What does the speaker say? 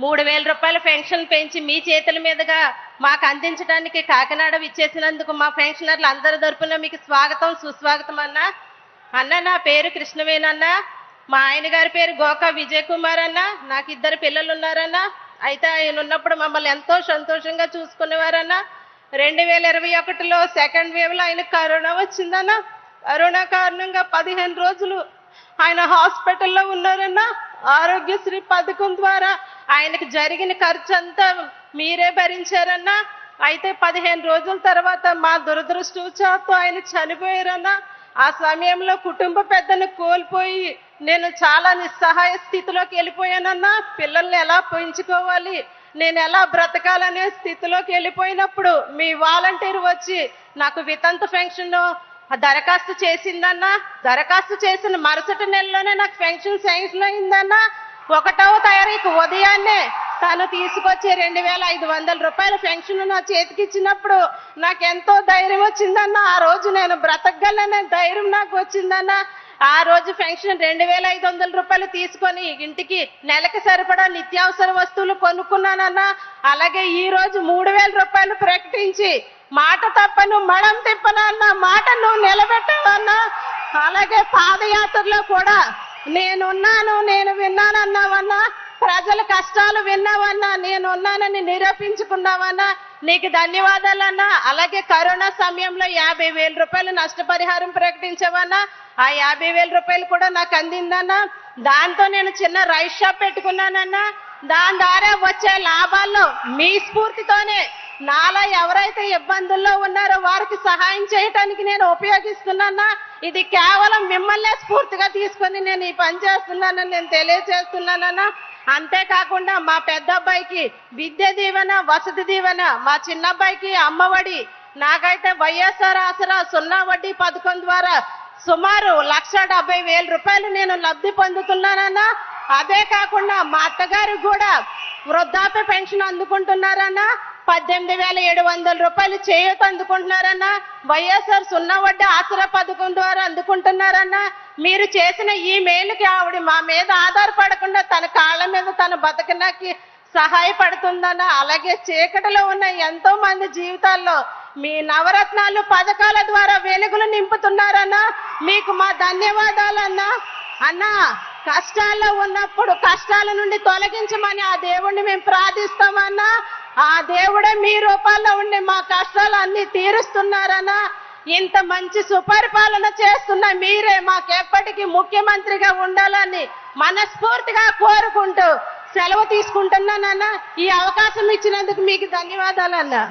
3000 రూపాయల పెన్షన్ పెంచి మీ చేతుల మీదుగా మాకు అందించడానికి కాకినాడ విచ్చేసినందుకు మా పెన్షనర్లు అందరి తరపున మీకు స్వాగతం సుస్వాగతం అన్నా. అన్న నా పేరు కృష్ణవేణన్న, మా ఆయన గారి పేరు గోకా విజయ్ కుమార్ అన్న. నాకు 2 పిల్లలు ఉన్నారన్న. అయితే ఆయన ఉన్నప్పుడు మమ్మల్ని ఎంతో సంతోషంగా చూసుకునేవారన్న. 2021లో సెకండ్ వేవ్ లో ఆయన కరోనా వచ్చిందన్న. కరోనా కారణంగా 15 రోజులు ఆయన హాస్పిటల్లో ఉన్నారన్న. ఆరోగ్యశ్రీ పథకం ద్వారా ఆయనకు జరిగిన ఖర్చు అంతా మీరే భరించారన్న. అయితే 15 రోజుల తర్వాత మా దురదృష్టవశాత్తు ఆయన చనిపోయారన్న. ఆ సమయంలో కుటుంబ పెద్దను కోల్పోయి నేను చాలా నిస్సహాయ స్థితిలోకి వెళ్ళిపోయానన్నా. పిల్లల్ని ఎలా పెంచుకోవాలి, నేను ఎలా బ్రతకాలనే స్థితిలోకి వెళ్ళిపోయినప్పుడు మీ వాలంటీర్ వచ్చి నాకు వితంతు పెన్షన్ దరఖాస్తు చేసిందన్నా. దరఖాస్తు చేసిన మరుసటి నెలలోనే నాకు పెన్షన్ శాంక్షన్ అయిందన్నా. 1వ తారీఖు ఉదయాన్నే తను తీసుకొచ్చి 2500 రూపాయల పెన్షన్ నా చేతికి ఇచ్చినప్పుడు నాకెంతో ధైర్యం వచ్చిందన్న. ఆ రోజు నేను బ్రతకగలనే ధైర్యం నాకు వచ్చిందన్న. ఆ రోజు పెన్షన్ 2500 రూపాయలు తీసుకొని ఇంటికి నెలకి సరిపడా నిత్యావసర వస్తువులు కొనుక్కున్నానన్నా. అలాగే ఈ రోజు 3000 రూపాయలు ప్రకటించి మాట తప్పను మడం తిప్పను అన్న మాట నువ్వు నిలబెట్టావన్నా. అలాగే పాదయాత్రలో కూడా నేనున్నాను, నేను విన్నానన్నావన్నా. ప్రజల కష్టాలు విన్నావన్నా, నేనున్నానని నిరూపించుకున్నావన్నా. నీకు ధన్యవాదాలన్నా. అలాగే కరోనా సమయంలో 50,000 రూపాయలు నష్టపరిహారం ప్రకటించావన్నా. ఆ 50,000 రూపాయలు కూడా నాకు అందిందన్నా. దాంతో నేను చిన్న రైస్ షాప్ పెట్టుకున్నానన్నా. దాని ద్వారా వచ్చే లాభాల్లో మీ స్ఫూర్తితోనే నాలా ఎవరైతే ఇబ్బందుల్లో ఉన్నారో వారికి సహాయం చేయటానికి నేను ఉపయోగిస్తున్నానా. ఇది కేవలం మిమ్మల్నే స్ఫూర్తిగా తీసుకొని నేను ఈ పని చేస్తున్నానని నేను తెలియజేస్తున్నానన్నా. అంతేకాకుండా మా పెద్ద అబ్బాయికి విద్య దీవెన, వసతి దీవెన, మా చిన్న అబ్బాయికి అమ్మఒడి, నాకైతే వైఎస్ఆర్ ఆసరా 0 వడ్డీ పథకం ద్వారా సుమారు 1,70,000 రూపాయలు నేను లబ్ధి పొందుతున్నానన్నా. అదే కాకుండా మా అత్తగారు కూడా వృద్ధాప్య పెన్షన్ అందుకుంటున్నారన్నా. 18,700 రూపాయలు చేయూత అందుకుంటున్నారన్నా. వైఎస్ఆర్ 0 వడ్డీ ఆసరా పథకం ద్వారా అందుకుంటున్నారన్నా. మీరు చేసిన ఈ మేలుకి ఆవిడ మా మీద ఆధారపడకుండా తన కాళ్ళ మీద తన బతకడానికి సహాయపడుతుందన్నా. అలాగే చీకటిలో ఉన్న ఎంతో మంది జీవితాల్లో మీ నవరత్నాలు పథకాల ద్వారా వెలుగులు నింపుతున్నారన్నా. మీకు మా ధన్యవాదాలన్నా. అన్నా, కష్టాల్లో ఉన్నప్పుడు కష్టాల నుండి తొలగించమని ఆ దేవుణ్ణి మేము ప్రార్థిస్తామన్నా. ఆ దేవుడే మీ రూపాల్లో ఉండి మా కష్టాలు అన్ని తీరుస్తున్నారన్నా. ఇంత మంచి సుపరిపాలన చేస్తున్న మీరే మాకెప్పటికీ ముఖ్యమంత్రిగా ఉండాలని మనస్ఫూర్తిగా కోరుకుంటూ సెలవు తీసుకుంటున్నానన్నా. ఈ అవకాశం ఇచ్చినందుకు మీకు ధన్యవాదాలన్నా.